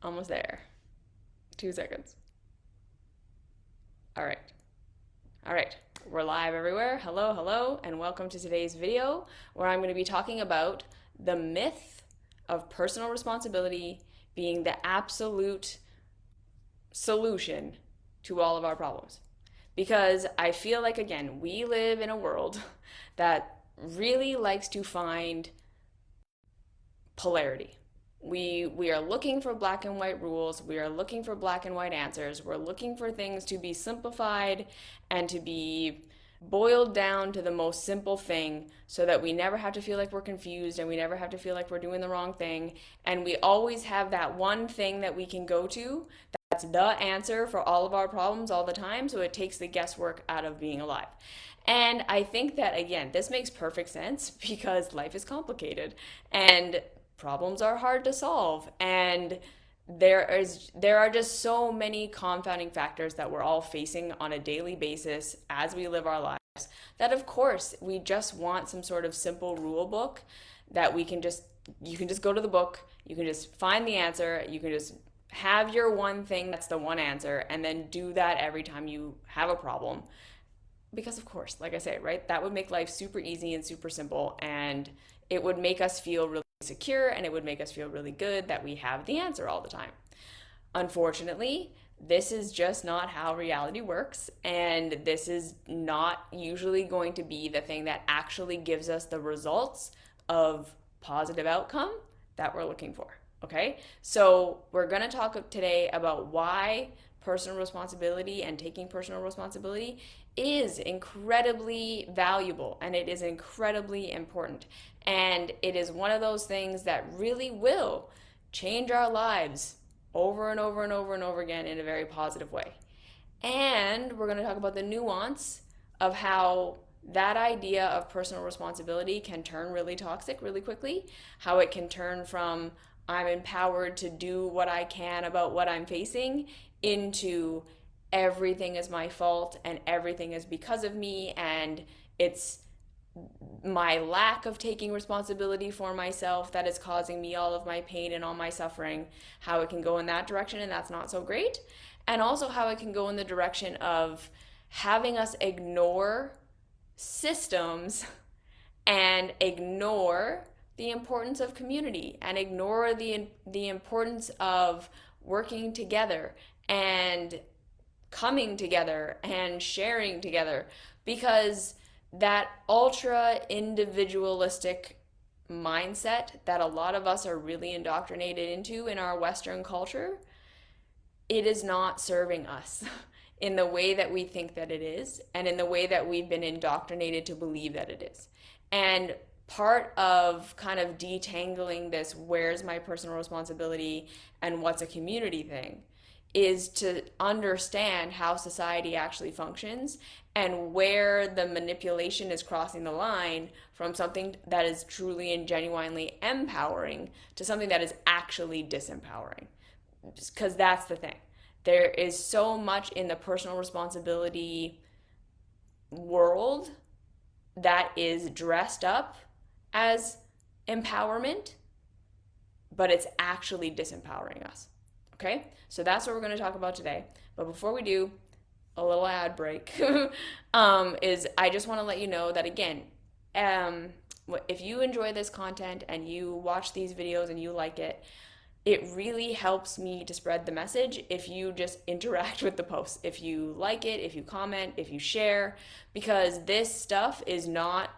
Almost there. 2 seconds. All right. All right. We're live everywhere. Hello, hello, and welcome to today's video where I'm going to be talking about the myth of personal responsibility being the absolute solution to all of our problems. Because I feel like, again, we live in a world that really likes to find polarity. We are looking for black and white rules. We are looking for black and white answers. We're looking for things to be simplified and to be boiled down to the most simple thing so that we never have to feel like we're confused and we never have to feel like we're doing the wrong thing. And we always have that one thing that we can go to that's the answer for all of our problems all the time. So it takes the guesswork out of being alive. And I think that, again, this makes perfect sense because life is complicated and problems are hard to solve, and there are just so many confounding factors that we're all facing on a daily basis as we live our lives, that of course we just want some sort of simple rule book that you can just go to the book, you can just find the answer, you can just have your one thing that's the one answer, and then do that every time you have a problem. Because of course, like I say, right, that would make life super easy and super simple, and it would make us feel really secure, and it would make us feel really good that we have the answer all the time. Unfortunately, this is just not how reality works, and this is not usually going to be the thing that actually gives us the results of positive outcome that we're looking for. Okay, so we're going to talk today about why personal responsibility and taking personal responsibility is incredibly valuable, and it is incredibly important, and it is one of those things that really will change our lives over and over and over and over again in a very positive way. And we're going to talk about the nuance of how that idea of personal responsibility can turn really toxic really quickly, how it can turn from I'm empowered to do what I can about what I'm facing into everything is my fault and everything is because of me, and it's my lack of taking responsibility for myself that is causing me all of my pain and all my suffering. How it can go in that direction, and that's not so great. And also how it can go in the direction of having us ignore systems and ignore the importance of community and ignore the importance of working together and coming together and sharing together, because that ultra individualistic mindset that a lot of us are really indoctrinated into in our Western culture, it is not serving us in the way that we think that it is and in the way that we've been indoctrinated to believe that it is. And part of kind of detangling this, where's my personal responsibility and what's a community thing, is to understand how society actually functions and where the manipulation is crossing the line from something that is truly and genuinely empowering to something that is actually disempowering. Because that's the thing. There is so much in the personal responsibility world that is dressed up as empowerment, but it's actually disempowering us. Okay, so that's what we're going to talk about today. But before we do, a little ad break is I just want to let you know that, again, if you enjoy this content and you watch these videos and you like it, it really helps me to spread the message if you just interact with the posts, if you like it, if you comment, if you share, because this stuff is not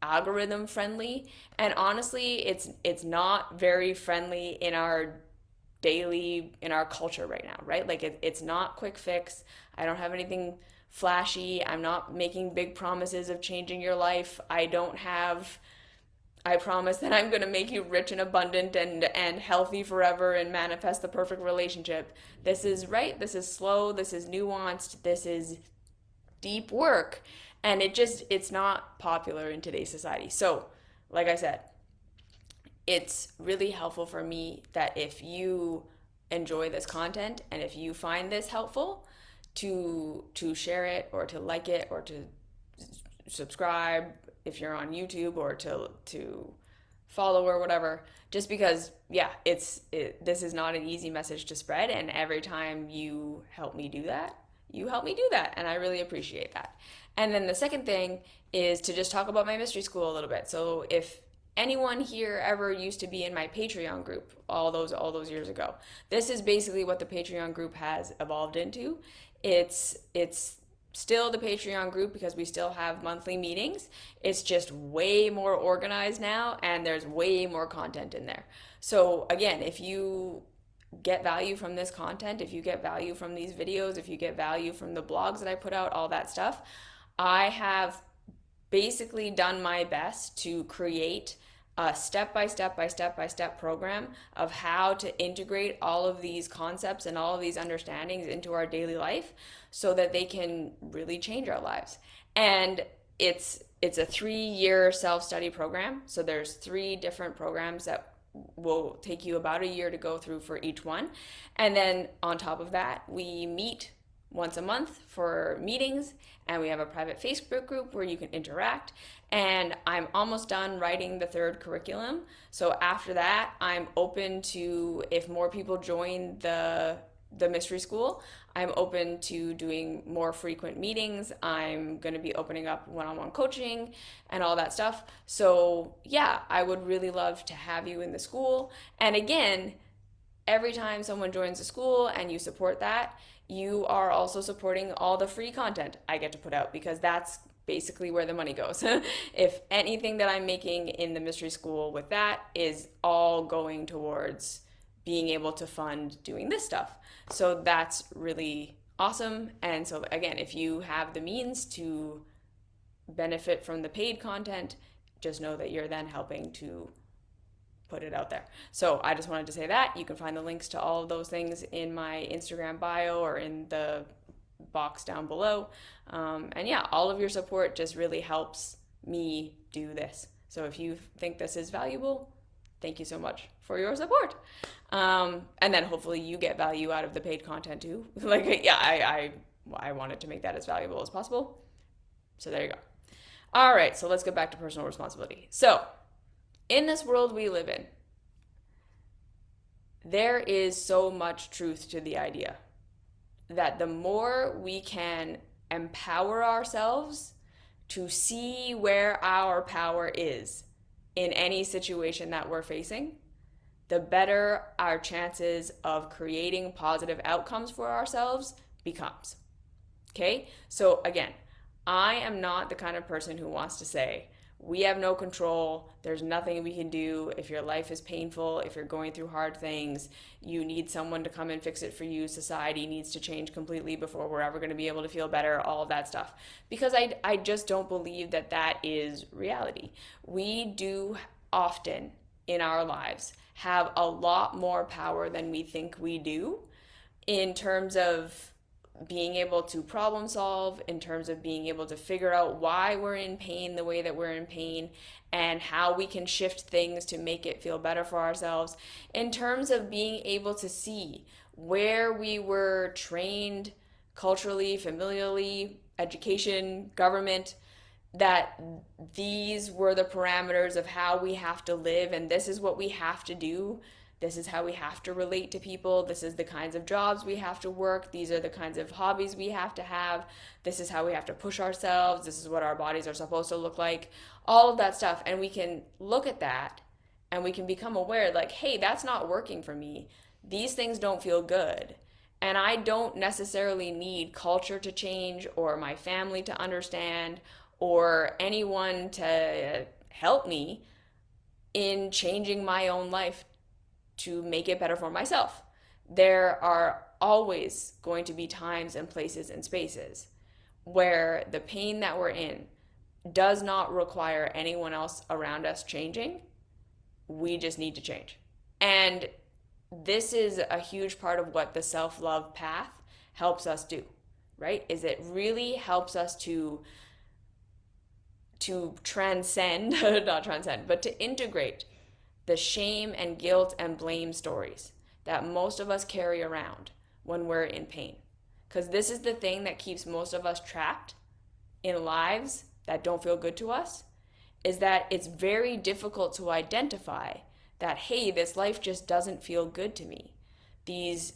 algorithm friendly, and honestly it's not very friendly in our culture right now, right? Like it's not quick fix. I don't have anything flashy. I'm not making big promises of changing your life. I promise that I'm going to make you rich and abundant and healthy forever and manifest the perfect relationship. This is right. This is slow. This is nuanced. This is deep work. And it's not popular in today's society. So, like I said, it's really helpful for me that if you enjoy this content and if you find this helpful, to share it or to like it or to subscribe if you're on YouTube, or to follower, whatever, just because, yeah, this is not an easy message to spread. And every time you help me do that, you help me do that. And I really appreciate that. And then the second thing is to just talk about my mystery school a little bit. So if anyone here ever used to be in my Patreon group all those years ago, this is basically what the Patreon group has evolved into. It's still the Patreon group because we still have monthly meetings. It's just way more organized now, and there's way more content in there. So again, if you get value from this content, if you get value from these videos, if you get value from the blogs that I put out, all that stuff, I have basically done my best to create a step by step by step by step program of how to integrate all of these concepts and all of these understandings into our daily life so that they can really change our lives. And it's a 3-year self-study program. So there's 3 different programs that will take you about a year to go through for each one. And then on top of that, we meet once a month for meetings, and we have a private Facebook group where you can interact. And I'm almost done writing the 3rd curriculum. So after that, I'm open to, if more people join the mystery school, I'm open to doing more frequent meetings. I'm going to be opening up one-on-one coaching and all that stuff. So yeah, I would really love to have you in the school. And again, every time someone joins the school and you support that, you are also supporting all the free content I get to put out, because that's basically where the money goes. If anything that I'm making in the mystery school with that is all going towards being able to fund doing this stuff. So that's really awesome. And so again, if you have the means to benefit from the paid content, just know that you're then helping to put it out there. So I just wanted to say that. You can find the links to all of those things in my Instagram bio or in the box down below. And yeah, all of your support just really helps me do this. So if you think this is valuable, thank you so much for your support. And then hopefully you get value out of the paid content too. Like, yeah, I wanted to make that as valuable as possible. So there you go. All right, so let's get back to personal responsibility. So in this world we live in, there is so much truth to the idea that the more we can empower ourselves to see where our power is in any situation that we're facing, the better our chances of creating positive outcomes for ourselves becomes. Okay? So again, I am not the kind of person who wants to say, we have no control, there's nothing we can do. If your life is painful, if you're going through hard things, you need someone to come and fix it for you. Society needs to change completely before we're ever going to be able to feel better, all of that stuff. Because I just don't believe that that is reality. We do often in our lives have a lot more power than we think we do in terms of being able to problem solve, in terms of being able to figure out why we're in pain the way that we're in pain, and how we can shift things to make it feel better for ourselves, in terms of being able to see where we were trained culturally, familially, education, government, that these were the parameters of how we have to live, and this is what we have to do. This is how we have to relate to people. This is the kinds of jobs we have to work. These are the kinds of hobbies we have to have. This is how we have to push ourselves. This is what our bodies are supposed to look like. All of that stuff. And we can look at that and we can become aware, like, hey, that's not working for me. These things don't feel good. And I don't necessarily need culture to change or my family to understand or anyone to help me in changing my own life to make it better for myself. There are always going to be times and places and spaces where the pain that we're in does not require anyone else around us changing. We just need to change. And this is a huge part of what the self-love path helps us do, right? Is it really helps us to transcend, not transcend, but to integrate the shame and guilt and blame stories that most of us carry around when we're in pain. Because this is the thing that keeps most of us trapped in lives that don't feel good to us, is that it's very difficult to identify that, hey, this life just doesn't feel good to me. These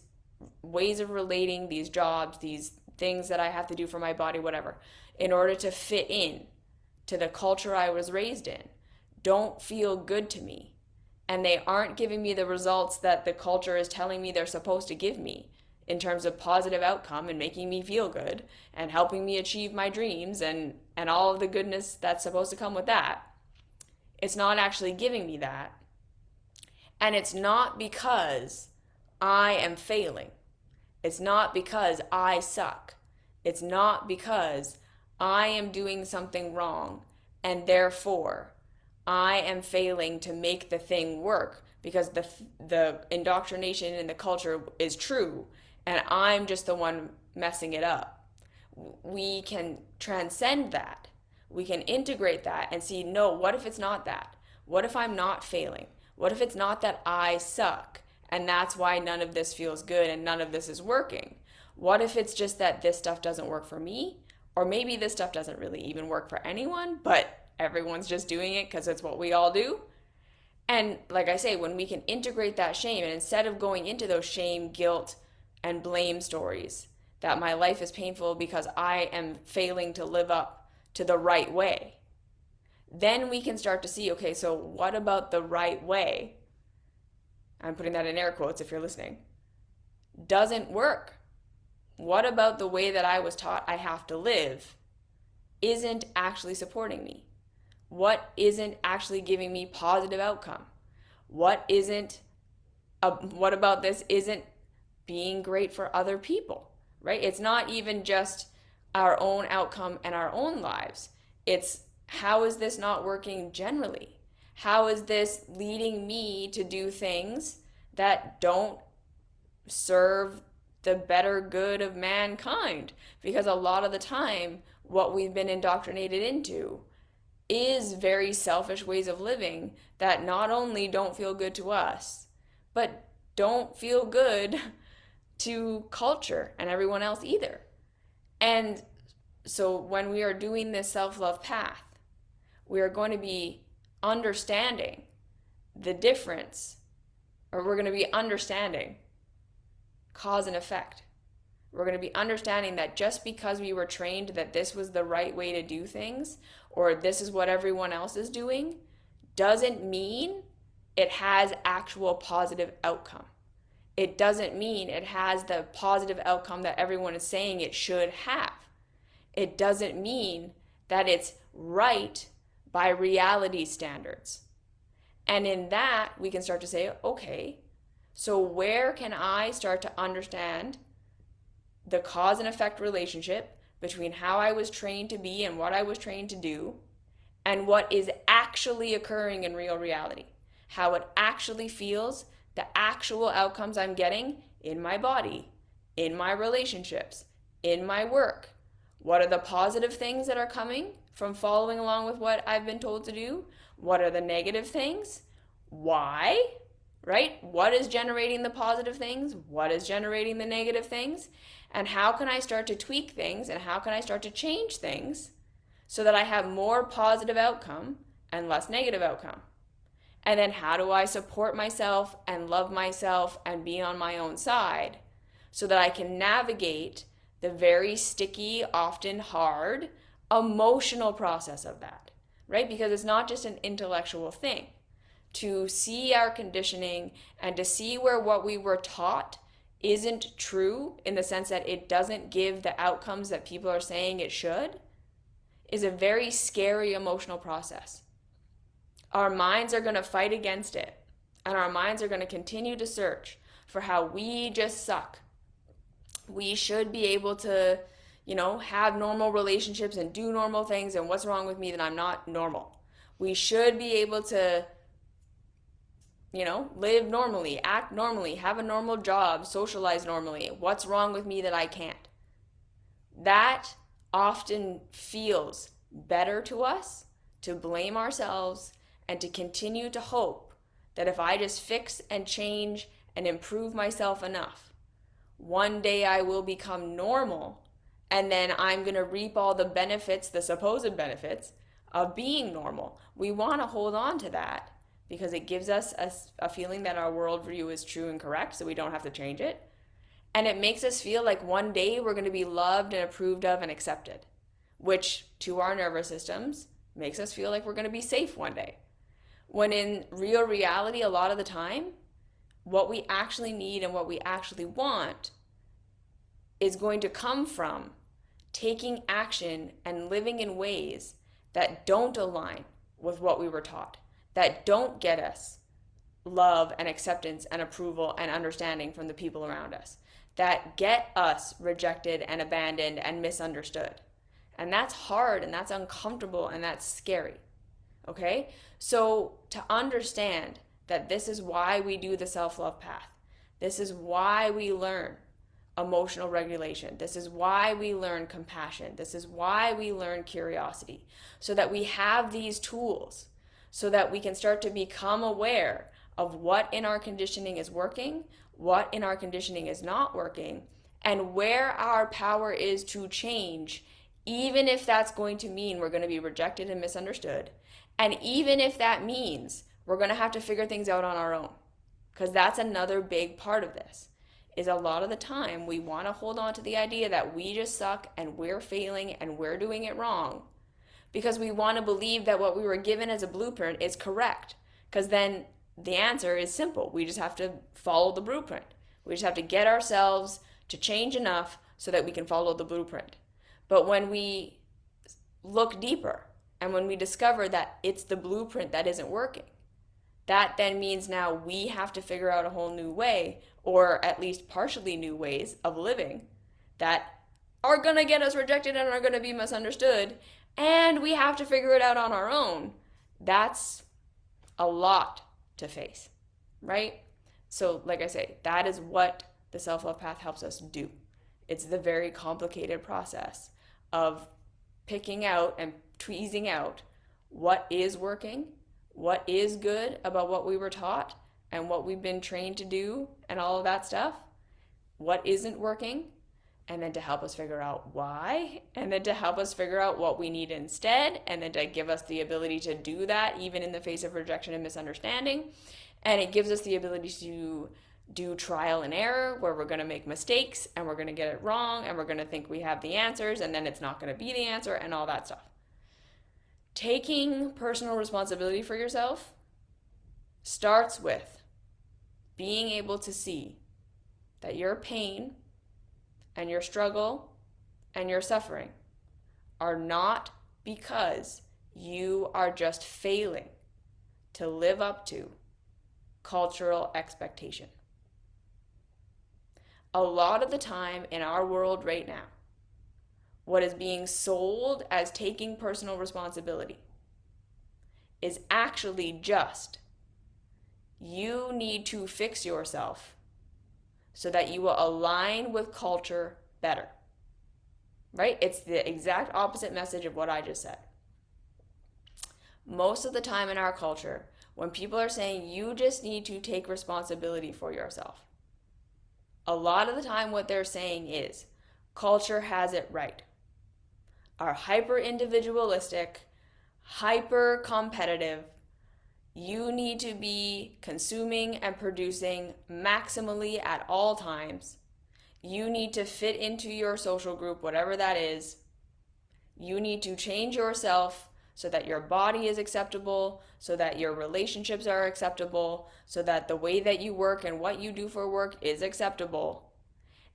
ways of relating, these jobs, these things that I have to do for my body, whatever, in order to fit in to the culture I was raised in, don't feel good to me. And they aren't giving me the results that the culture is telling me they're supposed to give me in terms of positive outcome and making me feel good and helping me achieve my dreams and all of the goodness that's supposed to come with that. It's not actually giving me that. And it's not because I am failing. It's not because I suck. It's not because I am doing something wrong and therefore I am failing to make the thing work because the indoctrination in the culture is true and I'm just the one messing it up. We can transcend that. We can integrate that and see, no, what if it's not that? What if I'm not failing? What if it's not that I suck and that's why none of this feels good and none of this is working? What if it's just that this stuff doesn't work for me? Or maybe this stuff doesn't really even work for anyone, but everyone's just doing it because it's what we all do. And like I say, when we can integrate that shame, and instead of going into those shame, guilt, and blame stories, that my life is painful because I am failing to live up to the right way, then we can start to see, okay, so what about the right way? I'm putting that in air quotes if you're listening. Doesn't work. What about the way that I was taught I have to live isn't actually supporting me? What isn't actually giving me positive outcome? What about this isn't being great for other people, right? It's not even just our own outcome and our own lives. It's how is this not working generally? How is this leading me to do things that don't serve the better good of mankind? Because a lot of the time, what we've been indoctrinated into is very selfish ways of living that not only don't feel good to us, but don't feel good to culture and everyone else either. And so when we are doing this self-love path, we are going to be understanding the difference, or we're going to be understanding cause and effect. We're going to be understanding that just because we were trained that this was the right way to do things, or this is what everyone else is doing, doesn't mean it has actual positive outcome. It doesn't mean it has the positive outcome that everyone is saying it should have. It doesn't mean that it's right by reality standards. And in that, we can start to say, okay, so where can I start to understand the cause and effect relationship between how I was trained to be and what I was trained to do, and what is actually occurring in real reality? How it actually feels, the actual outcomes I'm getting in my body, in my relationships, in my work. What are the positive things that are coming from following along with what I've been told to do? What are the negative things? Why? Right? What is generating the positive things? What is generating the negative things? And how can I start to tweak things and how can I start to change things so that I have more positive outcome and less negative outcome? And then how do I support myself and love myself and be on my own side so that I can navigate the very sticky, often hard, emotional process of that, right? Because it's not just an intellectual thing. To see our conditioning and to see where what we were taught isn't true in the sense that it doesn't give the outcomes that people are saying it should is a very scary emotional process. Our minds are going to fight against it, and our minds are going to continue to search for how we just suck. We should be able to, have normal relationships and do normal things, and what's wrong with me that I'm not normal? We should be able to live normally, act normally, have a normal job, socialize normally. What's wrong with me that I can't? That often feels better to us to blame ourselves and to continue to hope that if I just fix and change and improve myself enough, one day I will become normal and then I'm going to reap all the benefits, the supposed benefits of being normal. We want to hold on to that because it gives us a feeling that our worldview is true and correct, so we don't have to change it. And it makes us feel like one day we're going to be loved and approved of and accepted, which to our nervous systems makes us feel like we're going to be safe one day. When in real reality, a lot of the time, what we actually need and what we actually want is going to come from taking action and living in ways that don't align with what we were taught, that don't get us love and acceptance and approval and understanding from the people around us, that get us rejected and abandoned and misunderstood. And that's hard and that's uncomfortable and that's scary. Okay? So to understand that this is why we do the self-love path, this is why we learn emotional regulation, this is why we learn compassion, this is why we learn curiosity, so that we have these tools, so that we can start to become aware of what in our conditioning is working, what in our conditioning is not working, and where our power is to change, even if that's going to mean we're going to be rejected and misunderstood. And even if that means we're going to have to figure things out on our own, because that's another big part of this, is a lot of the time we want to hold on to the idea that we just suck and we're failing and we're doing it wrong, because we want to believe that what we were given as a blueprint is correct, because then the answer is simple. We just have to follow the blueprint. We just have to get ourselves to change enough so that we can follow the blueprint. But when we look deeper, and when we discover that it's the blueprint that isn't working, that then means now we have to figure out a whole new way, or at least partially new ways of living that are going to get us rejected and are going to be misunderstood, and we have to figure it out on our own. That's a lot to face, right? So like I say, that is what the self-love path helps us do. It's the very complicated process of picking out and teasing out what is working, what is good about what we were taught and what we've been trained to do and all of that stuff, what isn't working, and then to help us figure out why, and then to help us figure out what we need instead, and then to give us the ability to do that even in the face of rejection and misunderstanding. And it gives us the ability to do trial and error, where we're going to make mistakes and we're going to get it wrong and we're going to think we have the answers and then it's not going to be the answer and all that stuff. Taking personal responsibility for yourself starts with being able to see that your pain and your struggle and your suffering are not because you are just failing to live up to cultural expectation. A lot of the time in our world right now, what is being sold as taking personal responsibility is actually just you need to fix yourself so that you will align with culture better, right? It's the exact opposite message of what I just said. Most of the time in our culture, when people are saying you just need to take responsibility for yourself, a lot of the time what they're saying is culture has it right. Are hyper individualistic, hyper competitive. You need to be consuming and producing maximally at all times. You need to fit into your social group, whatever that is. You need to change yourself so that your body is acceptable, so that your relationships are acceptable, so that the way that you work and what you do for work is acceptable.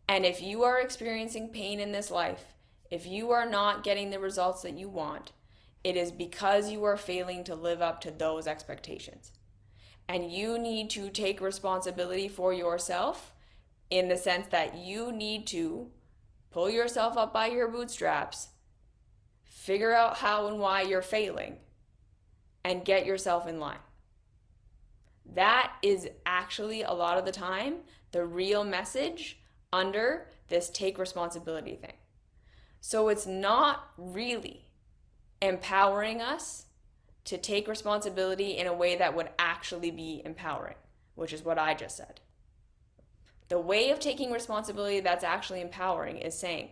And if you are experiencing pain in this life, if you are not getting the results that you want, it is because you are failing to live up to those expectations. And you need to take responsibility for yourself in the sense that you need to pull yourself up by your bootstraps, figure out how and why you're failing, and get yourself in line. That is actually a lot of the time the real message under this take responsibility thing. So it's not really empowering us to take responsibility in a way that would actually be empowering, which is what I just said. The way of taking responsibility that's actually empowering is saying,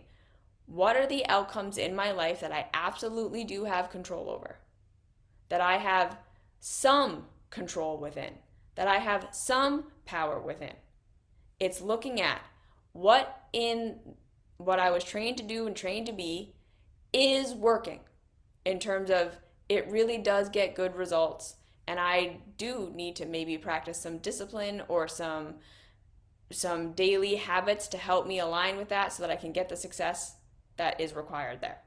what are the outcomes in my life that I absolutely do have control over? that I have some control within, that I have some power within. It's looking at what in what I was trained to do and trained to be is working in terms of it really does get good results. And I do need to maybe practice some discipline or some daily habits to help me align with that so that I can get the success that is required there.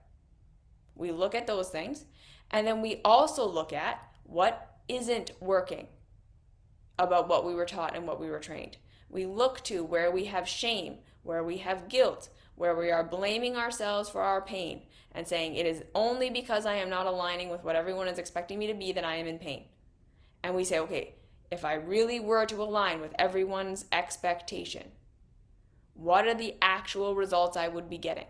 We look at those things, and then we also look at what isn't working about what we were taught and what we were trained. We look to where we have shame, where we have guilt, where we are blaming ourselves for our pain and saying it is only because I am not aligning with what everyone is expecting me to be that I am in pain. And we say, okay, if I really were to align with everyone's expectation, what are the actual results I would be getting?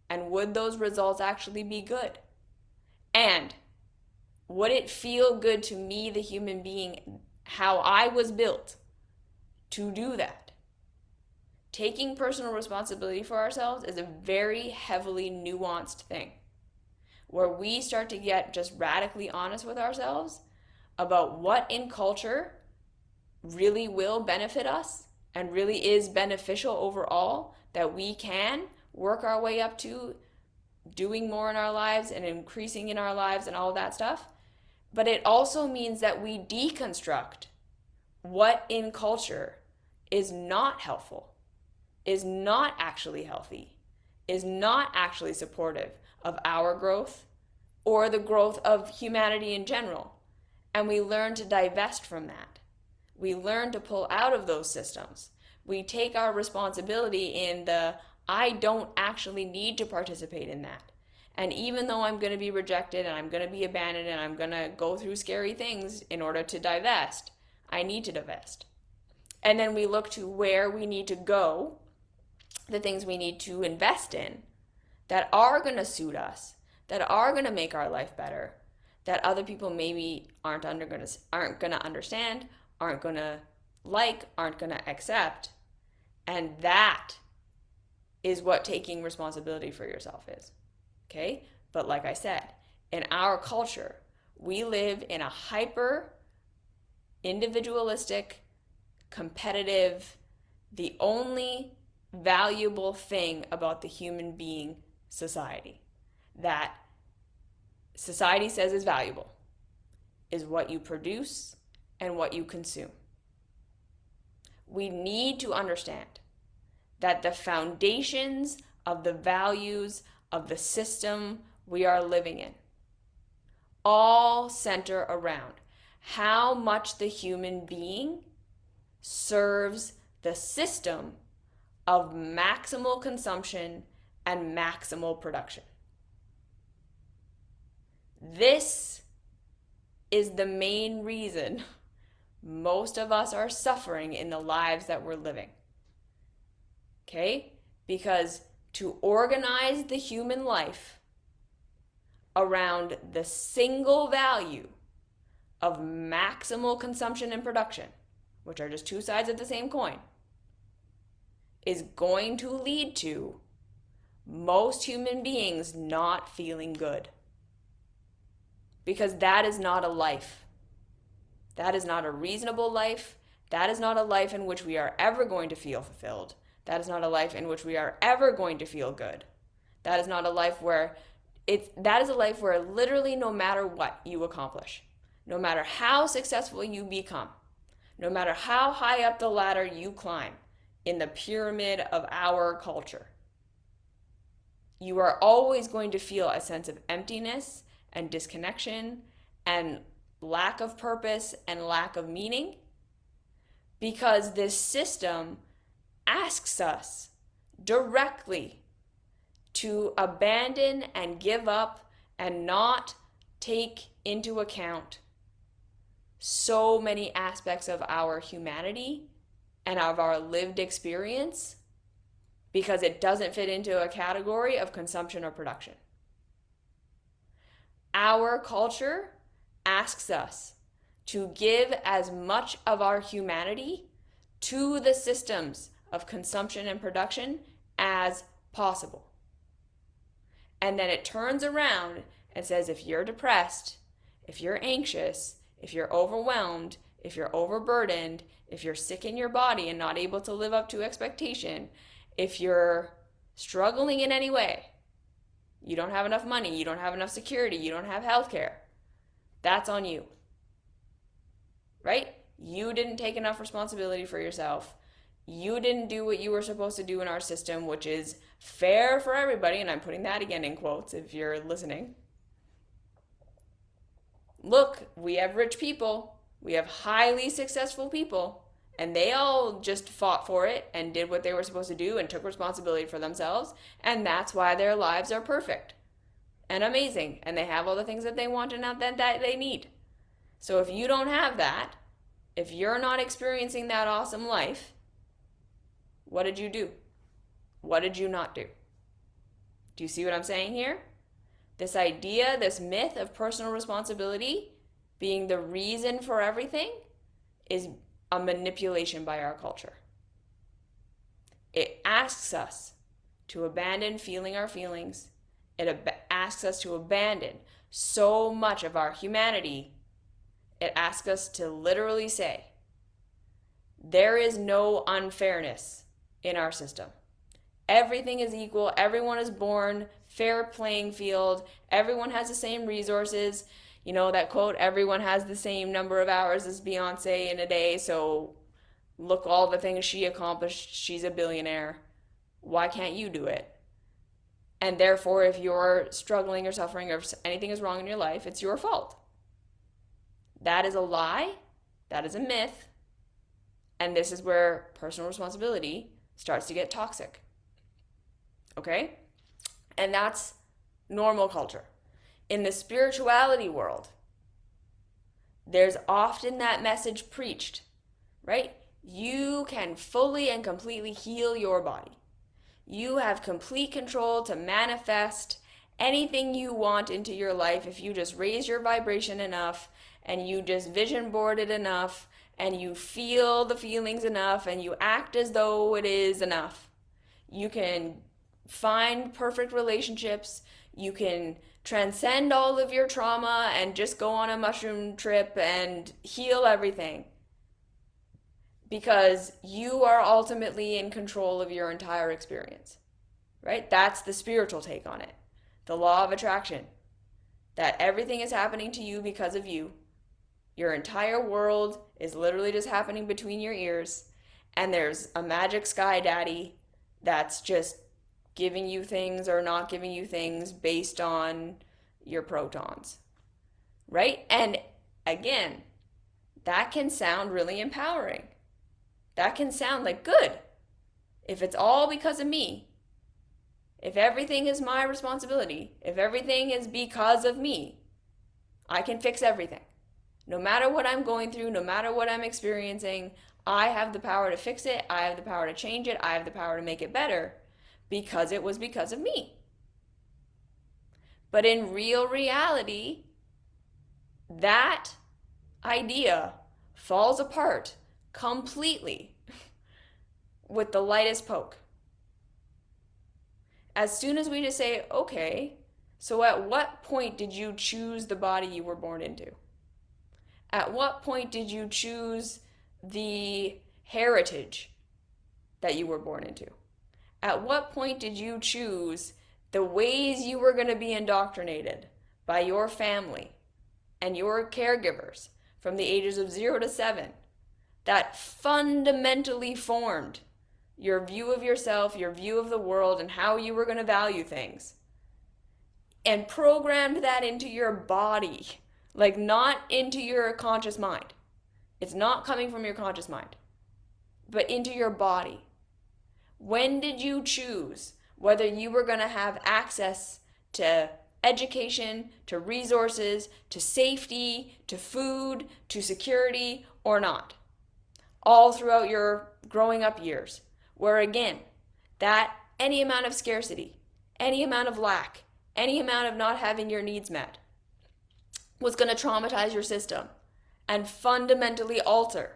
And would those results actually be good? And would it feel good to me, the human being, how I was built to do that? Taking personal responsibility for ourselves is a very heavily nuanced thing, where we start to get just radically honest with ourselves about what in culture really will benefit us and really is beneficial overall, that we can work our way up to doing more in our lives and increasing in our lives and all of that stuff. But it also means that we deconstruct what in culture is not helpful, is not actually healthy, is not actually supportive of our growth or the growth of humanity in general. And we learn to divest from that. We learn to pull out of those systems. We take our responsibility in the, I don't actually need to participate in that. And even though I'm going to be rejected and I'm going to be abandoned and I'm going to go through scary things in order to divest, I need to divest. And then we look to where we need to go, the things we need to invest in that are going to suit us, that are going to make our life better, that other people maybe aren't going to understand, aren't going to like, aren't going to accept. And that is what taking responsibility for yourself is. Okay? But like I said, in our culture, we live in a hyper individualistic, competitive, the only valuable thing about the human being society that society says is valuable is what you produce and what you consume. We need to understand that the foundations of the values of the system we are living in all center around how much the human being serves the system of maximal consumption and maximal production. This is the main reason most of us are suffering in the lives that we're living. Okay? Because to organize the human life around the single value of maximal consumption and production, which are just two sides of the same coin, is going to lead to most human beings not feeling good. Because that is not a life. That is not a reasonable life. That is not a life in which we are ever going to feel fulfilled. That is not a life in which we are ever going to feel good. That is not a life where that is a life where literally no matter what you accomplish, no matter how successful you become, no matter how high up the ladder you climb in the pyramid of our culture, you are always going to feel a sense of emptiness and disconnection and lack of purpose and lack of meaning, because this system asks us directly to abandon and give up and not take into account so many aspects of our humanity and of our lived experience, because it doesn't fit into a category of consumption or production. Our culture asks us to give as much of our humanity to the systems of consumption and production as possible. And then it turns around and says, if you're depressed, if you're anxious, if you're overwhelmed, if you're overburdened, if you're sick in your body and not able to live up to expectation, if you're struggling in any way, you don't have enough money, you don't have enough security, you don't have health care, that's on you. Right? You didn't take enough responsibility for yourself. You didn't do what you were supposed to do in our system, which is fair for everybody, and I'm putting that again in quotes if you're listening. Look, we have rich people, we have highly successful people, and they all just fought for it and did what they were supposed to do and took responsibility for themselves, and that's why their lives are perfect and amazing, and they have all the things that they want and that they need. So if you don't have that, if you're not experiencing that awesome life, what did you do? What did you not do? Do you see what I'm saying here? This idea, this myth of personal responsibility being the reason for everything is a manipulation by our culture. It asks us to abandon feeling our feelings. It asks us to abandon so much of our humanity. It asks us to literally say, there is no unfairness in our system. Everything is equal. Everyone is born fair playing field. Everyone has the same resources. You know that quote, everyone has the same number of hours as Beyonce in a day, so look all the things she accomplished. She's a billionaire. Why can't you do it? And therefore, if you're struggling or suffering or anything is wrong in your life, it's your fault. That is a lie. That is a myth. And this is where personal responsibility starts to get toxic. Okay? And that's normal culture. In the spirituality world, there's often that message preached, right? You can fully and completely heal your body. You have complete control to manifest anything you want into your life if you just raise your vibration enough and you just vision board it enough and you feel the feelings enough and you act as though it is enough. You can find perfect relationships. You can transcend all of your trauma and just go on a mushroom trip and heal everything. Because you are ultimately in control of your entire experience, right? That's the spiritual take on it. The law of attraction. That everything is happening to you because of you. Your entire world is literally just happening between your ears. And there's a magic sky daddy that's just giving you things or not giving you things based on your protons, right? And again, that can sound really empowering. That can sound like good. If it's all because of me, if everything is my responsibility, if everything is because of me, I can fix everything. No matter what I'm going through, no matter what I'm experiencing, I have the power to fix it. I have the power to change it. I have the power to make it better. Because it was because of me. But in real reality, that idea falls apart completely with the lightest poke. As soon as we just say, okay, so at what point did you choose the body you were born into? At what point did you choose the heritage that you were born into? At what point did you choose the ways you were going to be indoctrinated by your family and your caregivers from the ages of 0 to 7 that fundamentally formed your view of yourself, your view of the world, and how you were going to value things, and programmed that into your body, like not into your conscious mind. It's not coming from your conscious mind, but into your body. When did you choose whether you were going to have access to education, to resources, to safety, to food, to security, or not? All throughout your growing up years, where again, that any amount of scarcity, any amount of lack, any amount of not having your needs met was going to traumatize your system and fundamentally alter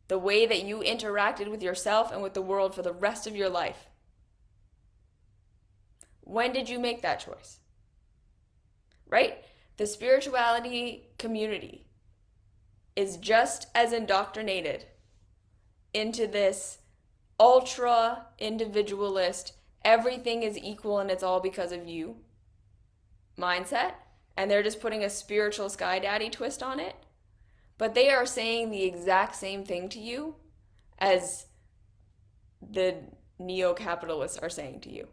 the way that you interacted with yourself and with the world for the rest of your life. When did you make that choice? Right? The spirituality community is just as indoctrinated into this ultra individualist, everything is equal and it's all because of you mindset. And they're just putting a spiritual sky daddy twist on it. But they are saying the exact same thing to you as the neo-capitalists are saying to you.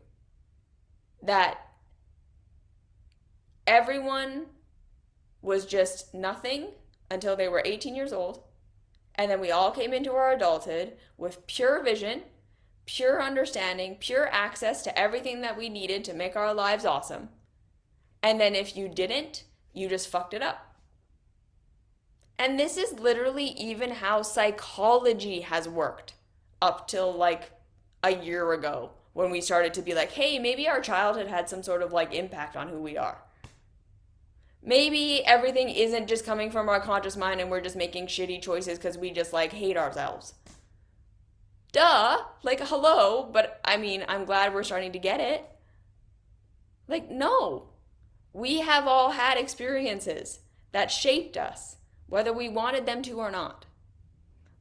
That everyone was just nothing until they were 18 years old. And then we all came into our adulthood with pure vision, pure understanding, pure access to everything that we needed to make our lives awesome. And then if you didn't, you just fucked it up. And this is literally even how psychology has worked up till like a year ago, when we started to be like, hey, maybe our childhood had some sort of like impact on who we are. Maybe everything isn't just coming from our conscious mind and we're just making shitty choices because we just like hate ourselves. Duh, like hello, but I mean, I'm glad we're starting to get it. Like, no, we have all had experiences that shaped us, whether we wanted them to or not.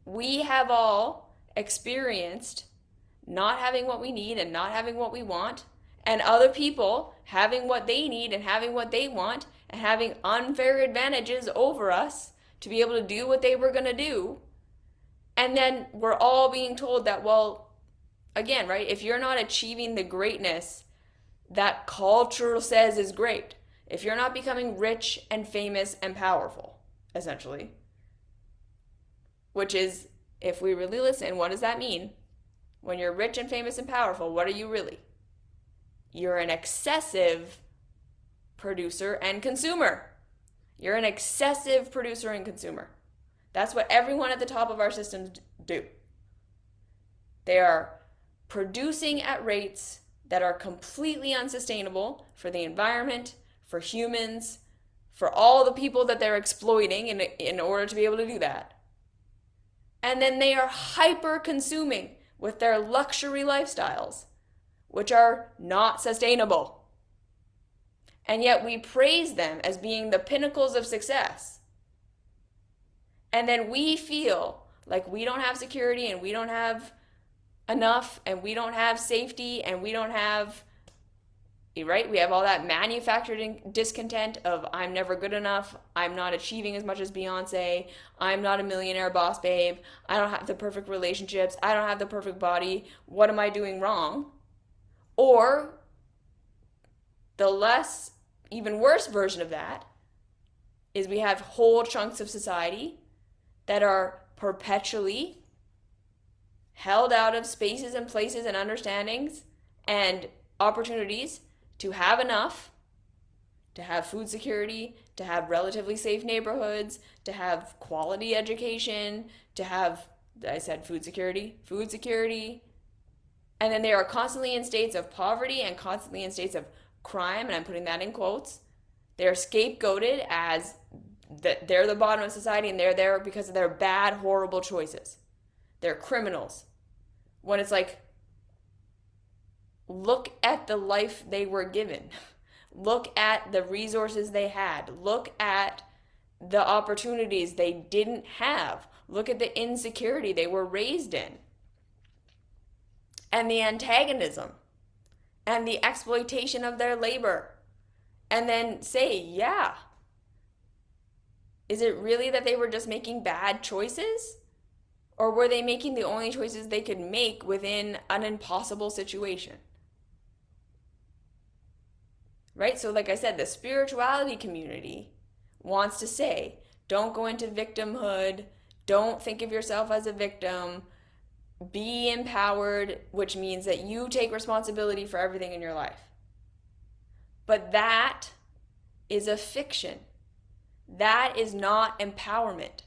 We have all experienced not having what we need and not having what we want, and other people having what they need and having what they want, and having unfair advantages over us to be able to do what they were going to do. And then we're all being told that, well, again, right, if you're not achieving the greatness that culture says is great, if you're not becoming rich and famous and powerful, essentially, which is, if we really listen, what does that mean? When you're rich and famous and powerful, what are you really? You're an excessive producer and consumer. You're an excessive producer and consumer. That's what everyone at the top of our systems do. They are producing at rates that are completely unsustainable for the environment, for humans, for all the people that they're exploiting in order to be able to do that. And then they are hyper consuming with their luxury lifestyles, which are not sustainable. And yet we praise them as being the pinnacles of success. And then we feel like we don't have security and we don't have enough and we don't have safety and we don't have, right? We have all that manufactured discontent of I'm never good enough, I'm not achieving as much as Beyonce, I'm not a millionaire boss babe, I don't have the perfect relationships, I don't have the perfect body, what am I doing wrong? Or the less, even worse version of that is we have whole chunks of society that are perpetually held out of spaces and places and understandings and opportunities to have enough, to have food security, to have relatively safe neighborhoods, to have quality education, to have, I said food security, and then they are constantly in states of poverty and constantly in states of crime, and I'm putting that in quotes. They're scapegoated as they're the bottom of society and they're there because of their bad, horrible choices. They're criminals. When it's like, look at the life they were given. Look at the resources they had. Look at the opportunities they didn't have. Look at the insecurity they were raised in. And the antagonism. And the exploitation of their labor. And then say, yeah. Is it really that they were just making bad choices? Or were they making the only choices they could make within an impossible situation? Right? So like I said, the spirituality community wants to say, don't go into victimhood, don't think of yourself as a victim, be empowered, which means that you take responsibility for everything in your life. But that is a fiction. That is not empowerment.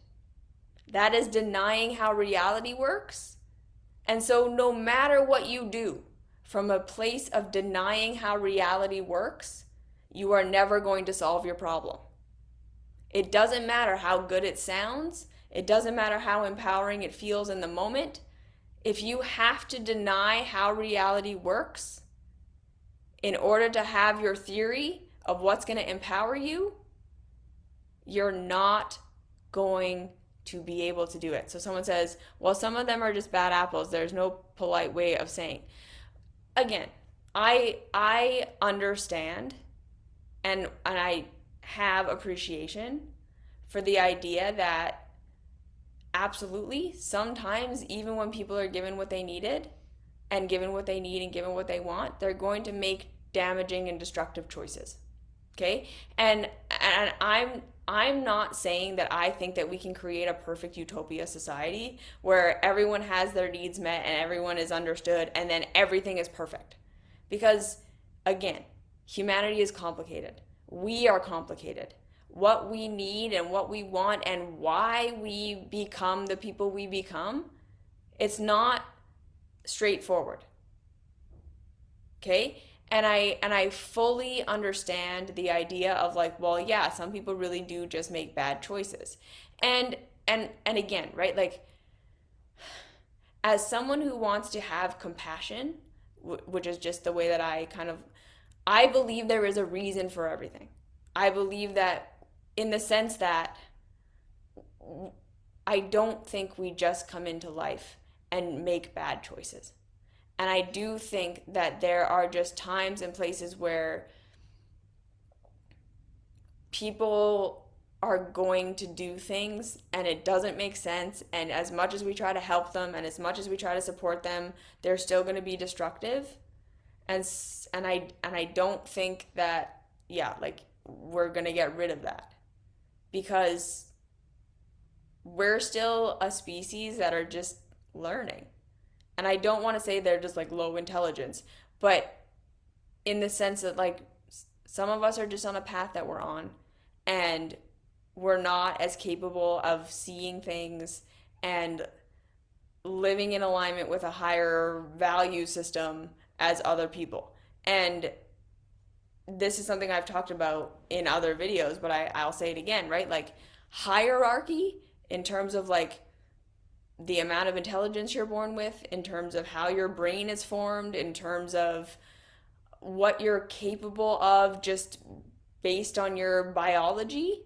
That is denying how reality works. And so no matter what you do, from a place of denying how reality works, you are never going to solve your problem. It doesn't matter how good it sounds. It doesn't matter how empowering it feels in the moment. If you have to deny how reality works in order to have your theory of what's going to empower you, You're not going to be able to do it. So someone says, well, some of them are just bad apples. There's no polite way of saying. Again, I understand and I have appreciation for the idea that absolutely sometimes even when people are given what they needed and given what they need and given what they want, they're going to make damaging and destructive choices. Okay? And I'm not saying that I think that we can create a perfect utopia society where everyone has their needs met and everyone is understood and then everything is perfect. Because again, humanity is complicated. We are complicated. What we need and what we want and why we become the people we become, it's not straightforward. Okay? And I fully understand the idea of like, well, yeah, some people really do just make bad choices. And again, right? Like as someone who wants to have compassion, which is just the way that I believe there is a reason for everything. I believe that in the sense that I don't think we just come into life and make bad choices. And I do think that there are just times and places where people are going to do things and it doesn't make sense. And as much as we try to help them and as much as we try to support them, they're still going to be destructive. And I don't think that, yeah, like we're going to get rid of that because we're still a species that are just learning. And I don't want to say they're just like low intelligence, but in the sense that like some of us are just on a path that we're on and we're not as capable of seeing things and living in alignment with a higher value system as other people. And this is something I've talked about in other videos, but I'll say it again, right? Like hierarchy in terms of like the amount of intelligence you're born with, in terms of how your brain is formed, in terms of what you're capable of just based on your biology,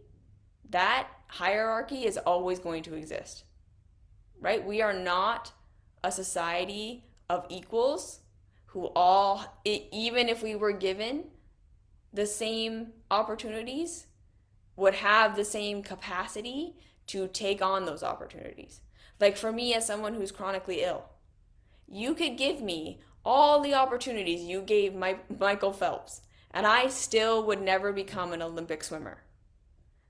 that hierarchy is always going to exist, right? We are not a society of equals who all, even if we were given the same opportunities, would have the same capacity to take on those opportunities. Like for me, as someone who's chronically ill, you could give me all the opportunities you gave Michael Phelps, and I still would never become an Olympic swimmer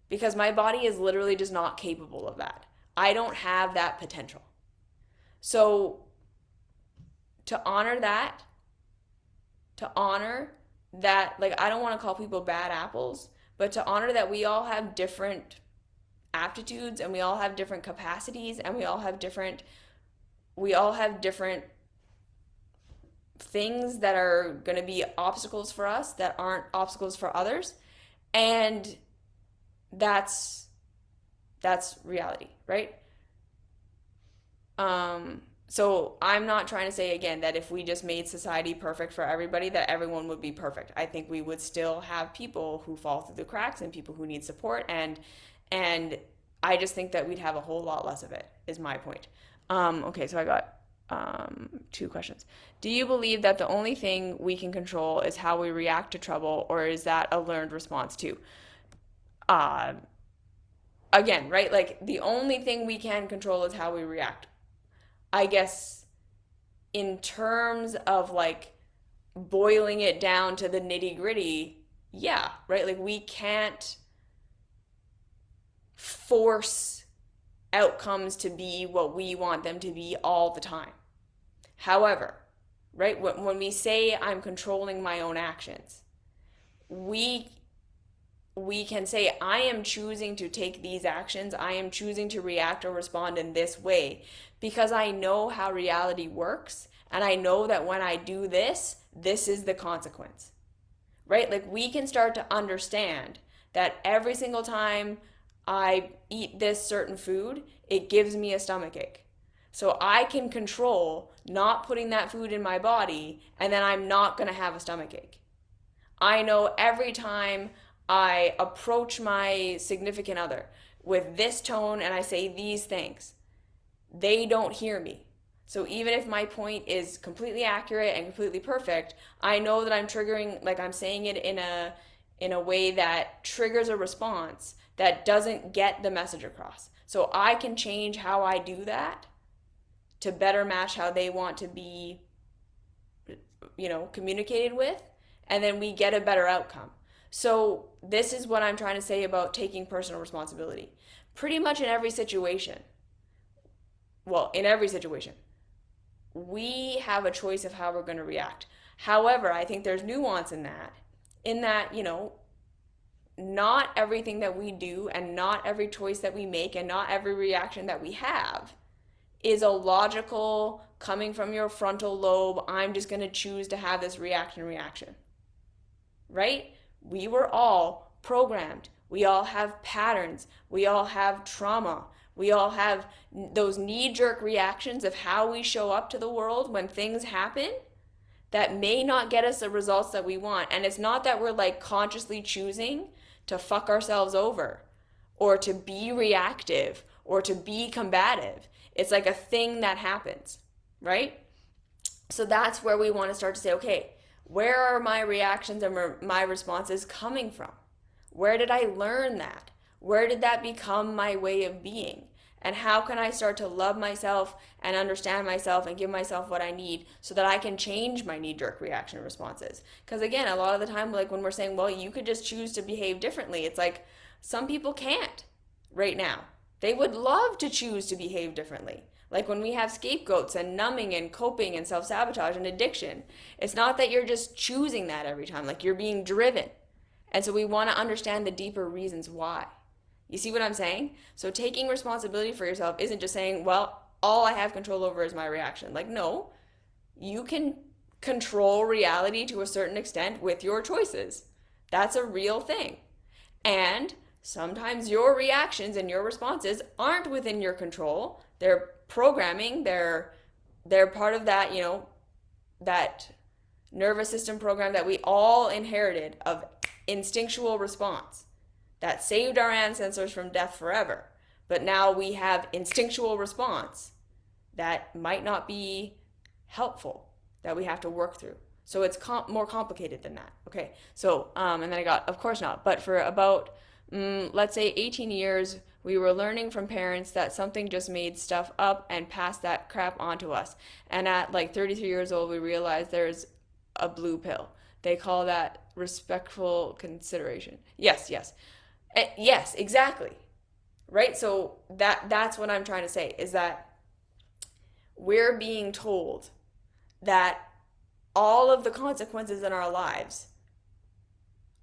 because my body is literally just not capable of that. I don't have that potential. So to honor that, like I don't want to call people bad apples, but to honor that we all have different aptitudes and we all have different capacities and we all have different things that are going to be obstacles for us that aren't obstacles for others, and that's reality, right? So I'm not trying to say again that if we just made society perfect for everybody that everyone would be perfect. I think we would still have people who fall through the cracks and people who need support, and I just think that we'd have a whole lot less of it, is my point. Okay, so I got two questions. Do you believe that the only thing we can control is how we react to trouble, or is that a learned response too? Uh, Again, right? Like the only thing we can control is how we react. I guess in terms of like boiling it down to the nitty gritty, yeah, right? Like we can't force outcomes to be what we want them to be all the time. However, right, when we say I'm controlling my own actions, we can say I am choosing to take these actions, I am choosing to react or respond in this way because I know how reality works and I know that when I do this, this is the consequence. Right? Like we can start to understand that every single time I eat this certain food, it gives me a stomach ache. So I can control not putting that food in my body and then I'm not going to have a stomach ache. I know every time I approach my significant other with this tone and I say these things, they don't hear me. So even if my point is completely accurate and completely perfect, I know that I'm triggering, like I'm saying it in a way that triggers a response that doesn't get the message across. So I can change how I do that to better match how they want to be, communicated with, and then we get a better outcome. So this is what I'm trying to say about taking personal responsibility. Pretty much in every situation, we have a choice of how we're going to react. However, I think there's nuance in that, not everything that we do and not every choice that we make and not every reaction that we have is a logical, coming from your frontal lobe, I'm just going to choose to have this reaction, right? We were all programmed. We all have patterns. We all have trauma. We all have those knee-jerk reactions of how we show up to the world when things happen that may not get us the results that we want. And it's not that we're like consciously choosing to fuck ourselves over or to be reactive or to be combative. It's like a thing that happens, right? So that's where we want to start to say, okay, where are my reactions and my responses coming from? Where did I learn that? Where did that become my way of being? And how can I start to love myself and understand myself and give myself what I need so that I can change my knee-jerk reaction responses? Because again, a lot of the time, like when we're saying, well, you could just choose to behave differently, it's like some people can't right now. They would love to choose to behave differently. Like when we have scapegoats and numbing and coping and self-sabotage and addiction, it's not that you're just choosing that every time, like you're being driven. And so we want to understand the deeper reasons why. You see what I'm saying? So taking responsibility for yourself isn't just saying, well, all I have control over is my reaction. Like, no, you can control reality to a certain extent with your choices. That's a real thing. And sometimes your reactions and your responses aren't within your control. They're programming, they're part of that, that nervous system program that we all inherited of instinctual response that saved our ancestors from death forever. But now we have instinctual response that might not be helpful, that we have to work through. So it's more complicated than that. Okay, so, and then I got, of course not, but for about, let's say 18 years, we were learning from parents that something just made stuff up and passed that crap onto us. And at like 33 years old, we realized there's a blue pill. They call that respectful consideration. Yes, exactly. Right? So that's what I'm trying to say, is that we're being told that all of the consequences in our lives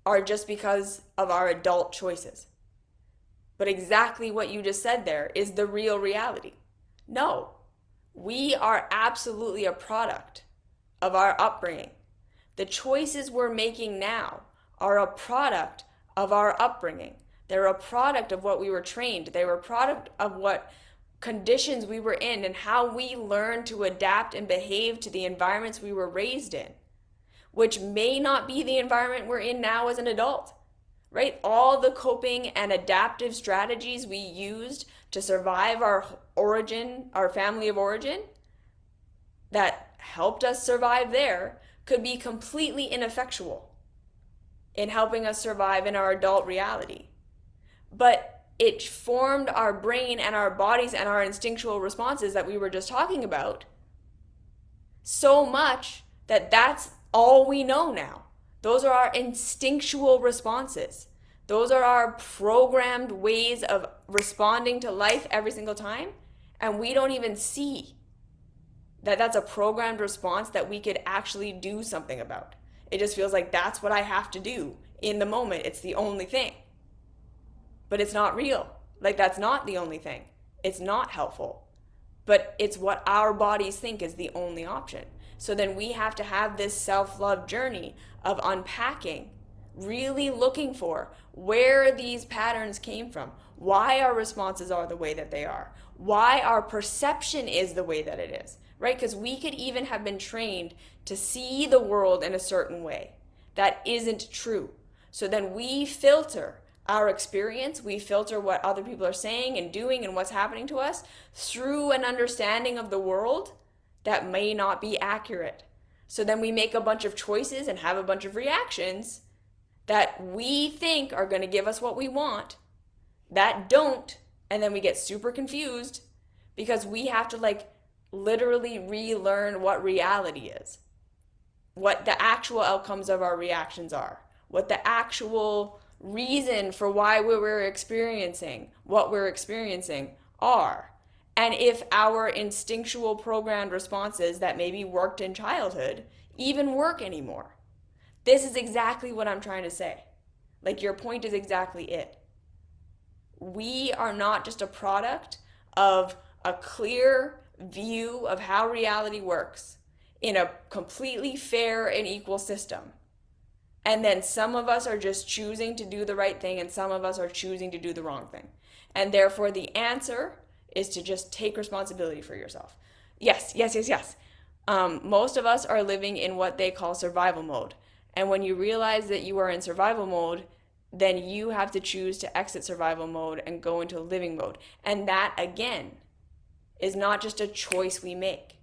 are just because of our adult choices. But exactly what you just said there is the real reality. No, we are absolutely a product of our upbringing. The choices we're making now are a product of our upbringing. They're a product of what we were trained. They were a product of what conditions we were in and how we learned to adapt and behave to the environments we were raised in, which may not be the environment we're in now as an adult, right? All the coping and adaptive strategies we used to survive our origin, our family of origin, that helped us survive there, could be completely ineffectual in helping us survive in our adult reality. But it formed our brain and our bodies and our instinctual responses that we were just talking about so much that that's all we know now. Those are our instinctual responses. Those are our programmed ways of responding to life every single time. And we don't even see that that's a programmed response that we could actually do something about. It just feels like that's what I have to do in the moment. It's the only thing. But it's not real. Like, that's not the only thing. It's not helpful. But it's what our bodies think is the only option. So then we have to have this self-love journey of unpacking, really looking for where these patterns came from, why our responses are the way that they are, why our perception is the way that it is, right? Because we could even have been trained to see the world in a certain way that isn't true. So then we filter our experience, we filter what other people are saying and doing and what's happening to us through an understanding of the world that may not be accurate. So then we make a bunch of choices and have a bunch of reactions that we think are going to give us what we want, that don't, and then we get super confused because we have to like literally relearn what reality is, what the actual outcomes of our reactions are, what the actual reason for why we're experiencing what we're experiencing are. And if our instinctual programmed responses that maybe worked in childhood even work anymore. This is exactly what I'm trying to say. Like, your point is exactly it. We are not just a product of a clear view of how reality works in a completely fair and equal system. And then some of us are just choosing to do the right thing and some of us are choosing to do the wrong thing. And therefore the answer is to just take responsibility for yourself. Yes. Most of us are living in what they call survival mode. And when you realize that you are in survival mode, then you have to choose to exit survival mode and go into living mode. And that, again, is not just a choice we make.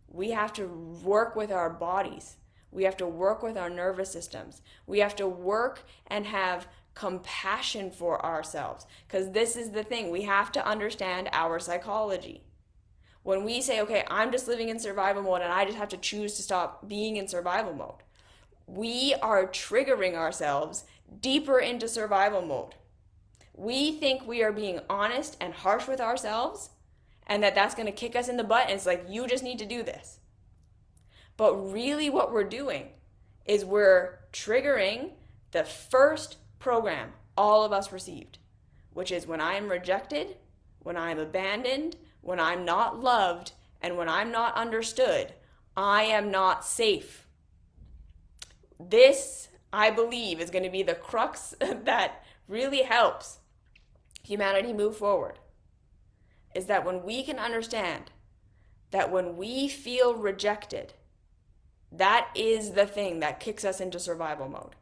We have to work with our bodies. We have to work with our nervous systems. We have to work and have compassion for ourselves. Because this is the thing. We have to understand our psychology. When we say, okay, I'm just living in survival mode and I just have to choose to stop being in survival mode, we are triggering ourselves deeper into survival mode. We think we are being honest and harsh with ourselves and that that's going to kick us in the butt and it's like, you just need to do this. But really what we're doing is we're triggering the first program all of us received, which is when I am rejected, when I'm abandoned, when I'm not loved, and when I'm not understood, I am not safe. This, I believe, is going to be the crux that really helps humanity move forward. Is that when we can understand that when we feel rejected, that is the thing that kicks us into survival mode.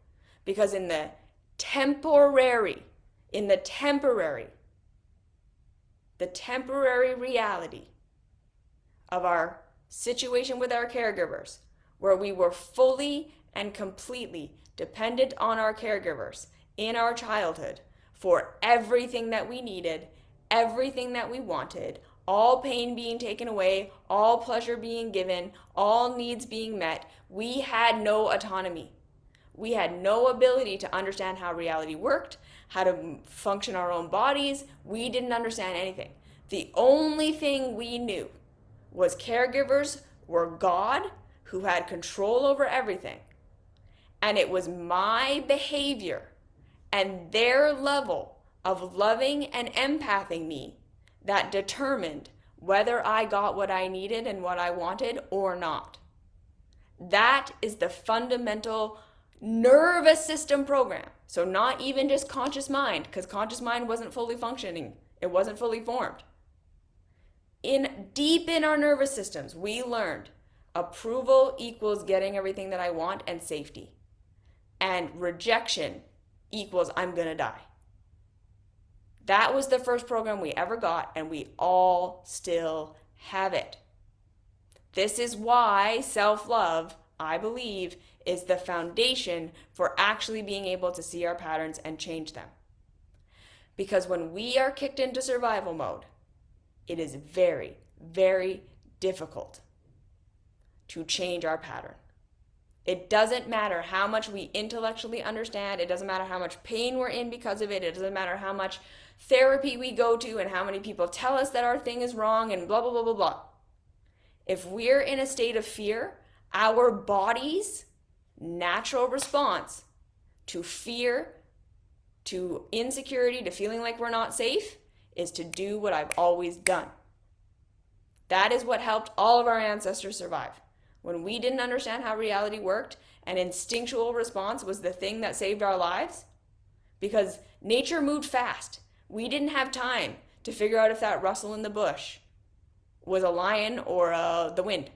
Because in the temporary reality of our situation with our caregivers, where we were fully and completely dependent on our caregivers in our childhood for everything that we needed, everything that we wanted, all pain being taken away, all pleasure being given, all needs being met, we had no autonomy. We had no ability to understand how reality worked, how to function our own bodies. We didn't understand anything. The only thing we knew was caregivers were God who had control over everything. And it was my behavior and their level of loving and empathing me that determined whether I got what I needed and what I wanted or not. That is the fundamental nervous system program. So not even just conscious mind, because conscious mind wasn't fully functioning. It wasn't fully formed. Deep in our nervous systems, we learned approval equals getting everything that I want and safety. And rejection equals I'm gonna die. That was the first program we ever got, and we all still have it. This is why self-love, I believe, is the foundation for actually being able to see our patterns and change them. Because when we are kicked into survival mode, it is very, very difficult to change our pattern. It doesn't matter how much we intellectually understand. It doesn't matter how much pain we're in because of it. It doesn't matter how much therapy we go to and how many people tell us that our thing is wrong and blah, blah, blah, blah, blah. If we're in a state of fear, our body's natural response to fear, to insecurity, to feeling like we're not safe, is to do what I've always done. That is what helped all of our ancestors survive. When we didn't understand how reality worked, an instinctual response was the thing that saved our lives, because nature moved fast. We didn't have time to figure out if that rustle in the bush was a lion or the wind.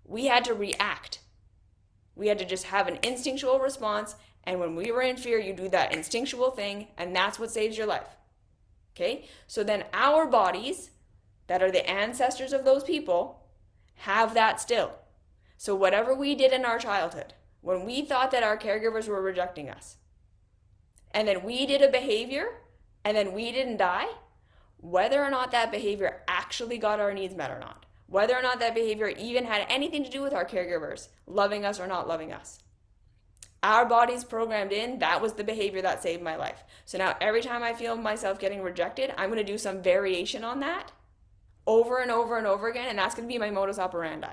We had to react. We had to just have an instinctual response And when we were in fear, you do that instinctual thing, and that's what saves your life. Okay? So then our bodies, that are the ancestors of those people, have that still. So whatever we did in our childhood, when we thought that our caregivers were rejecting us, and then we did a behavior, and then we didn't die, whether or not that behavior actually got our needs met or not, whether or not that behavior even had anything to do with our caregivers loving us or not loving us, our body's programmed in, that was the behavior that saved my life. So now every time I feel myself getting rejected, I'm going to do some variation on that over and over and over again, and that's going to be my modus operandi.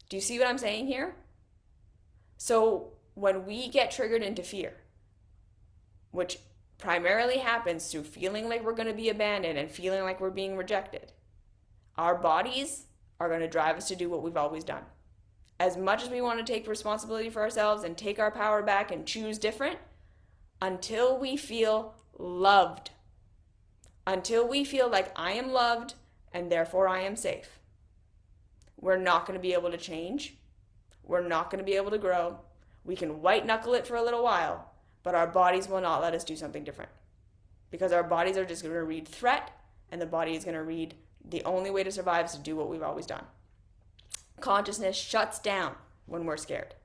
Do you see what I'm saying here? So when we get triggered into fear, which primarily happens through feeling like we're going to be abandoned and feeling like we're being rejected, our bodies are going to drive us to do what we've always done. As much as we want to take responsibility for ourselves and take our power back and choose different, until we feel loved, until we feel like I am loved and therefore I am safe, we're not going to be able to change. We're not going to be able to grow. We can white knuckle it for a little while, but our bodies will not let us do something different, because our bodies are just going to read threat, and the body is going to read the only way to survive is to do what we've always done. Consciousness shuts down when we're scared.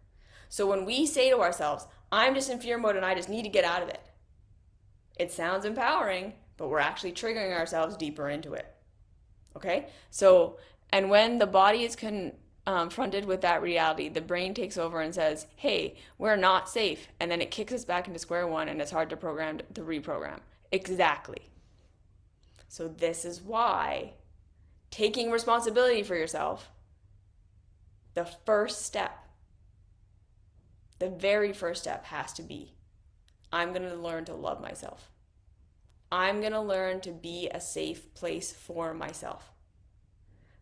So when we say to ourselves, I'm just in fear mode and I just need to get out of it, it sounds empowering, but we're actually triggering ourselves deeper into it. Okay? So, and when the body is confronted with that reality, the brain takes over and says, hey, we're not safe. And then it kicks us back into square one, and it's hard to reprogram. Exactly. So this is why taking responsibility for yourself, the first step, the very first step has to be, I'm going to learn to love myself. I'm going to learn to be a safe place for myself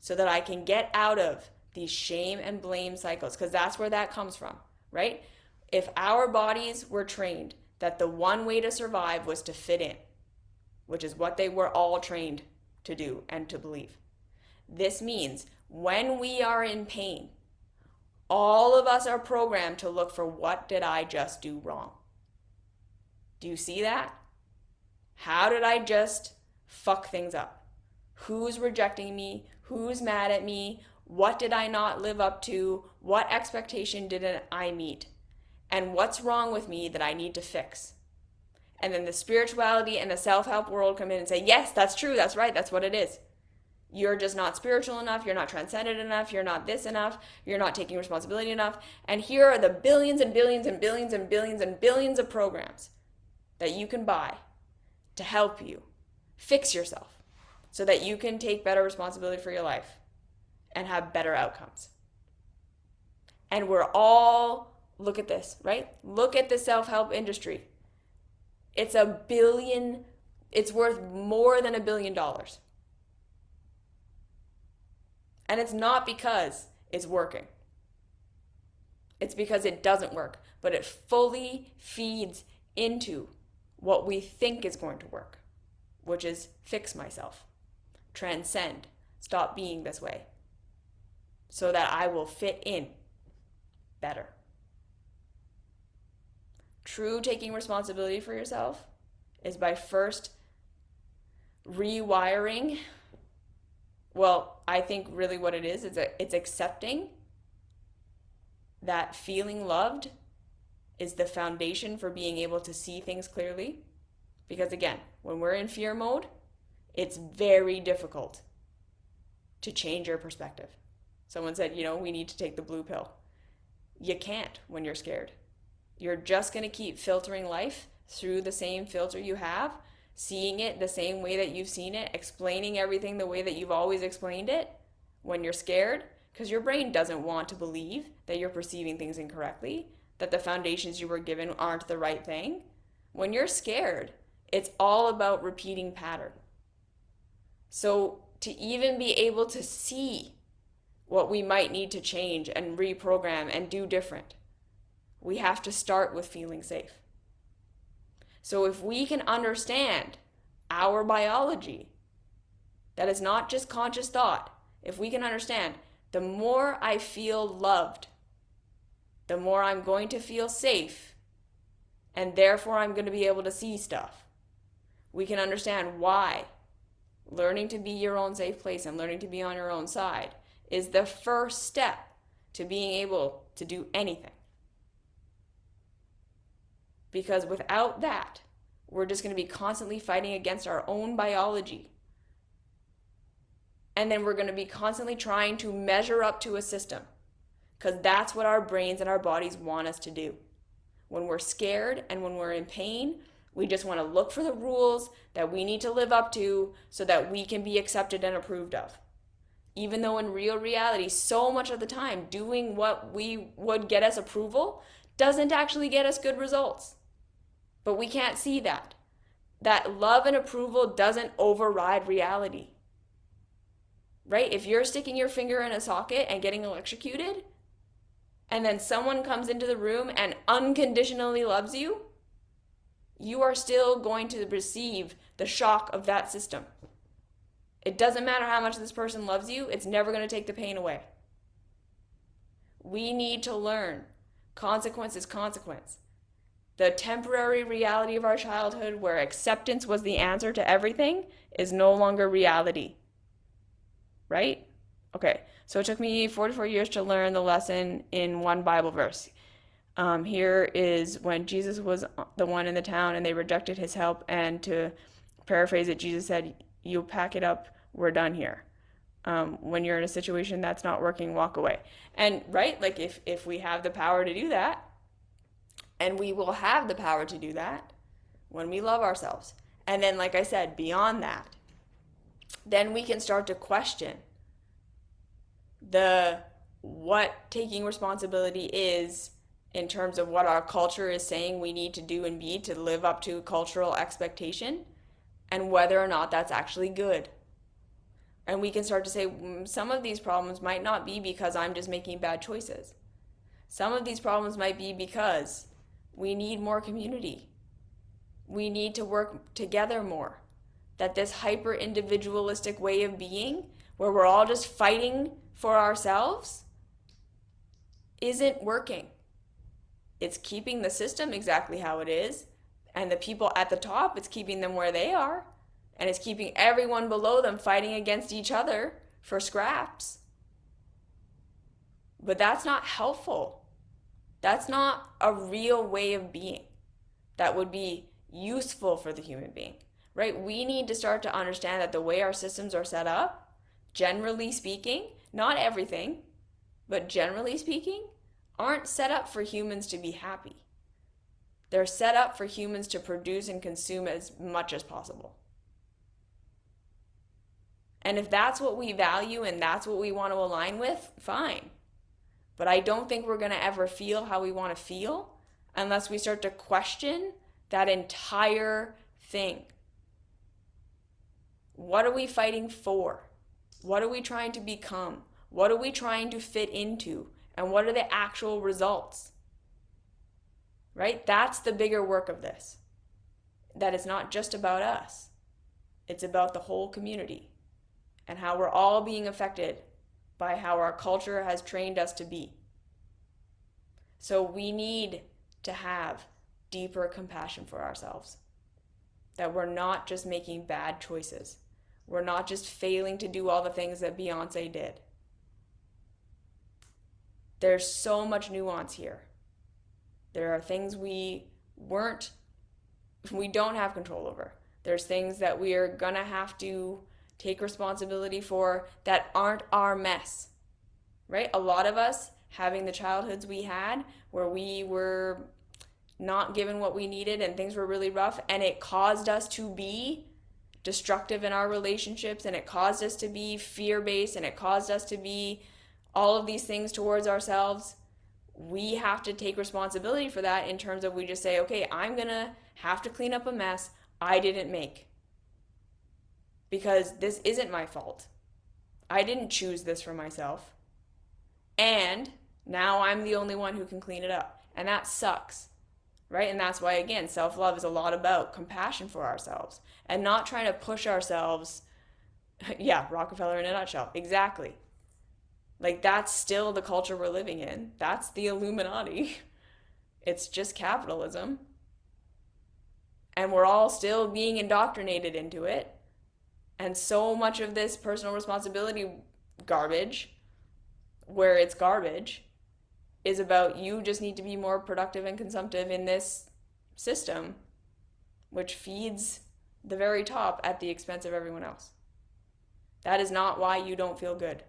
so that I can get out of these shame and blame cycles, because that's where that comes from, right? If our bodies were trained that the one way to survive was to fit in, which is what they were all trained to do and to believe, this means when we are in pain, all of us are programmed to look for, what did I just do wrong? Do you see that? How did I just fuck things up? Who's rejecting me? Who's mad at me? What did I not live up to? What expectation didn't I meet? And what's wrong with me that I need to fix? And then the spirituality and the self-help world come in and say, yes, that's true, that's right, that's what it is. You're just not spiritual enough, you're not transcendent enough, you're not this enough, you're not taking responsibility enough. And here are the billions and billions and billions and billions and billions of programs that you can buy to help you fix yourself so that you can take better responsibility for your life and have better outcomes. And we're all, look at this, right? Look at the self-help industry. It's worth more than $1 billion. And it's not because it's working. It's because it doesn't work, but it fully feeds into what we think is going to work, which is fix myself, transcend, stop being this way, so that I will fit in better. True taking responsibility for yourself is by first rewiring. Well, I think really what it is it's accepting that feeling loved is the foundation for being able to see things clearly. Because again, when we're in fear mode, it's very difficult to change your perspective. Someone said, we need to take the blue pill. You can't when you're scared. You're just going to keep filtering life through the same filter you have, seeing it the same way that you've seen it, explaining everything the way that you've always explained it when you're scared, because your brain doesn't want to believe that you're perceiving things incorrectly, that the foundations you were given aren't the right thing. When you're scared, it's all about repeating pattern. So to even be able to see what we might need to change and reprogram and do different, we have to start with feeling safe. So if we can understand our biology, that is not just conscious thought, if we can understand, the more I feel loved, the more I'm going to feel safe and therefore I'm going to be able to see stuff. We can understand why. Learning to be your own safe place and learning to be on your own side is the first step to being able to do anything. Because without that, we're just going to be constantly fighting against our own biology. And then we're going to be constantly trying to measure up to a system, because that's what our brains and our bodies want us to do. When we're scared and when we're in pain, we just want to look for the rules that we need to live up to so that we can be accepted and approved of. Even though in real reality, so much of the time, doing what we would get us approval doesn't actually get us good results. But we can't see that. That love and approval doesn't override reality. Right? If you're sticking your finger in a socket and getting electrocuted, and then someone comes into the room and unconditionally loves you, you are still going to receive the shock of that system. It doesn't matter how much this person loves you, it's never going to take the pain away. We need to learn consequence is consequence. The temporary reality of our childhood, where acceptance was the answer to everything, is no longer reality. Right? Okay, so it took me 44 years to learn the lesson in one Bible verse. Here is when Jesus was the one in the town and they rejected his help, and to paraphrase it, Jesus said, "You pack it up, we're done here. When you're in a situation that's not working, walk away." And right, like if we have the power to do that, and we will have the power to do that when we love ourselves. And then, like I said, beyond that, then we can start to question what taking responsibility is in terms of what our culture is saying we need to do and be to live up to cultural expectation, and whether or not that's actually good. And we can start to say, some of these problems might not be because I'm just making bad choices. Some of these problems might be because we need more community. We need to work together more. That this hyper-individualistic way of being, where we're all just fighting for ourselves, isn't working. It's keeping the system exactly how it is, and the people at the top, it's keeping them where they are, and it's keeping everyone below them fighting against each other for scraps. But that's not helpful. That's not a real way of being that would be useful for the human being, right? We need to start to understand that the way our systems are set up, generally speaking, not everything, but generally speaking, aren't set up for humans to be happy. They're set up for humans to produce and consume as much as possible. And if that's what we value and that's what we want to align with, fine. But I don't think we're going to ever feel how we want to feel unless we start to question that entire thing. What are we fighting for? What are we trying to become? What are we trying to fit into? And what are the actual results? Right? That's the bigger work of this. That it's not just about us. It's about the whole community and how we're all being affected by how our culture has trained us to be. So we need to have deeper compassion for ourselves. That we're not just making bad choices. We're not just failing to do all the things that Beyonce did. There's so much nuance here. There are things we don't have control over. There's things that we are gonna have to take responsibility for that aren't our mess, right? A lot of us having the childhoods we had where we were not given what we needed and things were really rough, and it caused us to be destructive in our relationships, and it caused us to be fear-based, and it caused us to be all of these things towards ourselves. We have to take responsibility for that in terms of we just say, okay, I'm gonna have to clean up a mess I didn't make. Because this isn't my fault. I didn't choose this for myself. And now I'm the only one who can clean it up. And that sucks, right? And that's why, again, self-love is a lot about compassion for ourselves and not trying to push ourselves. Yeah, Rockefeller in a nutshell. Exactly. Like, that's still the culture we're living in. That's the Illuminati. It's just capitalism. And we're all still being indoctrinated into it. And so much of this personal responsibility garbage, where it's garbage, is about you just need to be more productive and consumptive in this system, which feeds the very top at the expense of everyone else. That is not why you don't feel good.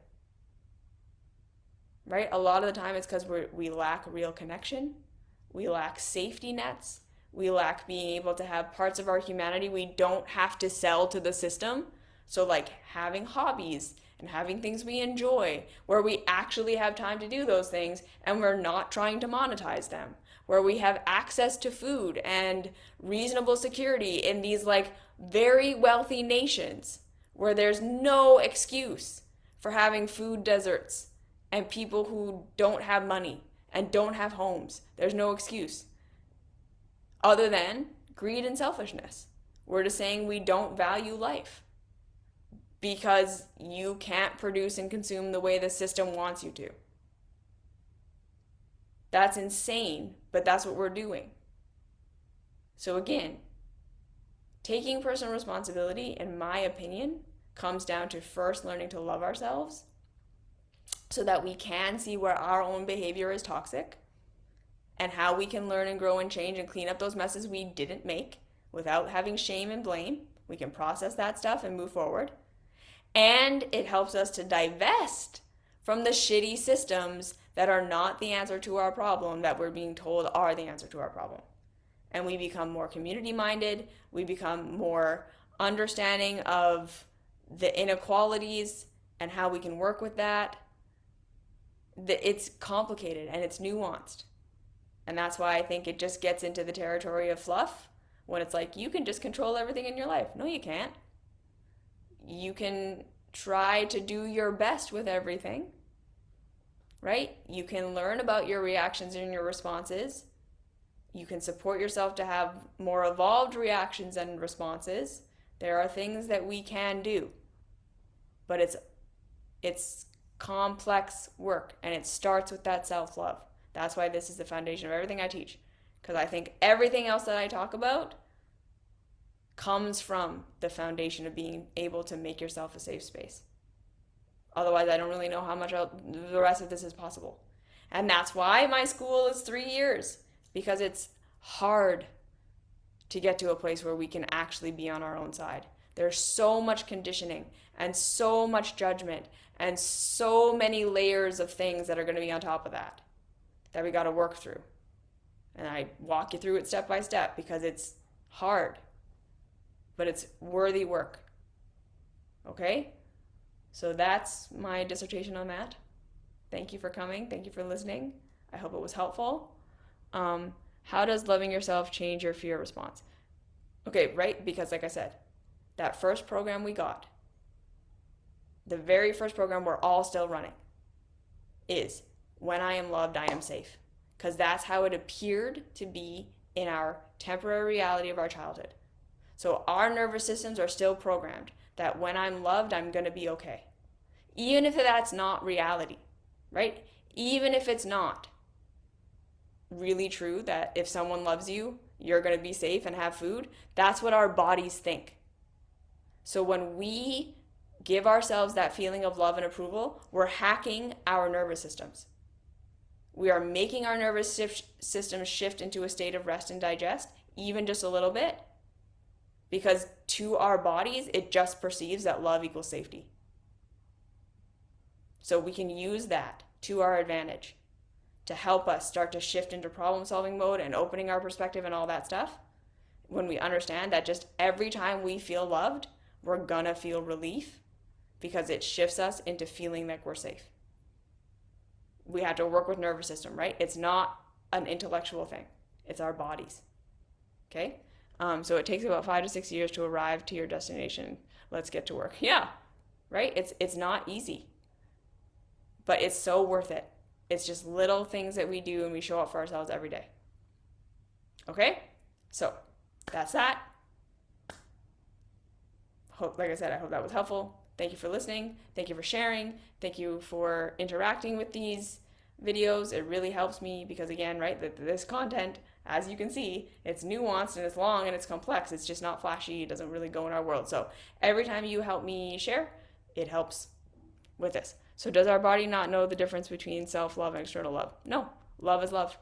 Right? A lot of the time it's because we lack real connection. We lack safety nets. We lack being able to have parts of our humanity we don't have to sell to the system. So like having hobbies and having things we enjoy, where we actually have time to do those things and we're not trying to monetize them, where we have access to food and reasonable security in these like very wealthy nations, where there's no excuse for having food deserts and people who don't have money and don't have homes. There's no excuse other than greed and selfishness. We're just saying we don't value life because you can't produce and consume the way the system wants you to. That's insane, but that's what we're doing. So again, taking personal responsibility, in my opinion, comes down to first learning to love ourselves so that we can see where our own behavior is toxic and how we can learn and grow and change and clean up those messes we didn't make without having shame and blame. We can process that stuff and move forward. And it helps us to divest from the shitty systems that are not the answer to our problem that we're being told are the answer to our problem. And we become more community-minded. We become more understanding of the inequalities and how we can work with that. It's complicated and it's nuanced. And that's why I think it just gets into the territory of fluff when it's like, you can just control everything in your life. No, you can't. You can try to do your best with everything, right? You can learn about your reactions and your responses. You can support yourself to have more evolved reactions and responses. There are things that we can do, but it's complex work, and it starts with that self-love. That's why this is the foundation of everything I teach, because I think everything else that I talk about comes from the foundation of being able to make yourself a safe space. Otherwise, I don't really know how much the rest of this is possible. And that's why my school is 3 years, because it's hard to get to a place where we can actually be on our own side. There's so much conditioning and so much judgment and so many layers of things that are going to be on top of that we got to work through. And I walk you through it step by step because it's hard, but it's worthy work. Okay? So that's my dissertation on that. Thank you for coming. Thank you for listening. I hope it was helpful. How does loving yourself change your fear response? Okay, right? Because like I said, that first program we got, the very first program we're all still running, is when I am loved, I am safe. Because that's how it appeared to be in our temporary reality of our childhood. So our nervous systems are still programmed that when I'm loved, I'm going to be okay. Even if that's not reality, right? Even if it's not really true that if someone loves you, you're going to be safe and have food, that's what our bodies think. So when we give ourselves that feeling of love and approval, we're hacking our nervous systems. We are making our nervous systems shift into a state of rest and digest, even just a little bit, because to our bodies, it just perceives that love equals safety. So we can use that to our advantage to help us start to shift into problem-solving mode and opening our perspective and all that stuff. When we understand that just every time we feel loved, we're gonna feel relief because it shifts us into feeling like we're safe. We have to work with nervous system, right? It's not an intellectual thing. It's our bodies, okay? So it takes about 5 to 6 years to arrive to your destination. Let's get to work. Yeah, right? It's not easy, but it's so worth it. It's just little things that we do and we show up for ourselves every day. Okay? So that's that. Like I said, I hope that was helpful. Thank you for listening. Thank you for sharing. Thank you for interacting with these videos. It really helps me because again, right, this content, as you can see, it's nuanced and it's long and it's complex. It's just not flashy. It doesn't really go in our world. So every time you help me share, it helps with this. So does our body not know the difference between self-love and external love? No. Love is love.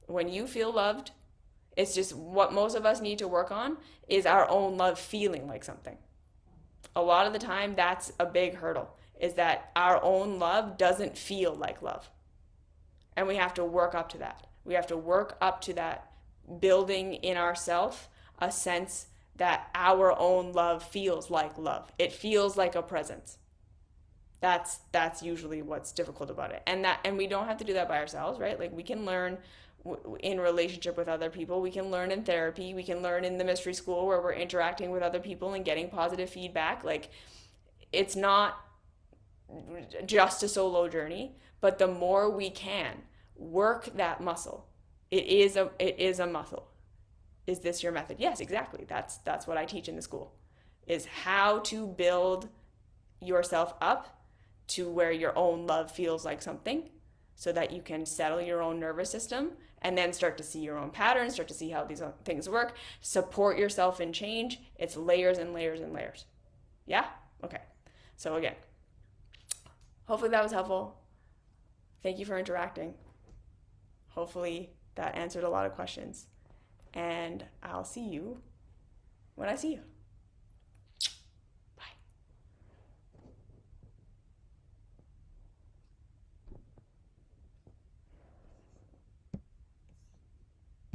When you feel loved, it's just what most of us need to work on is our own love feeling like something. A lot of the time, that's a big hurdle, is that our own love doesn't feel like love. And we have to work up to that. We have to work up to that, building in ourselves a sense that our own love feels like love. It feels like a presence. That's usually what's difficult about it. And we don't have to do that by ourselves, right? Like we can learn in relationship with other people. We can learn in therapy. We can learn in the mystery school where we're interacting with other people and getting positive feedback. Like it's not just a solo journey, but the more we can work that muscle, it is a muscle. Is this your method? Yes, exactly. That's what I teach in the school, is how to build yourself up to where your own love feels like something, so that you can settle your own nervous system and then start to see your own patterns, start to see how these things work, support yourself in change. It's layers and layers and layers. Yeah? Okay. So again, hopefully that was helpful. Thank you for interacting. Hopefully that answered a lot of questions. And I'll see you when I see you.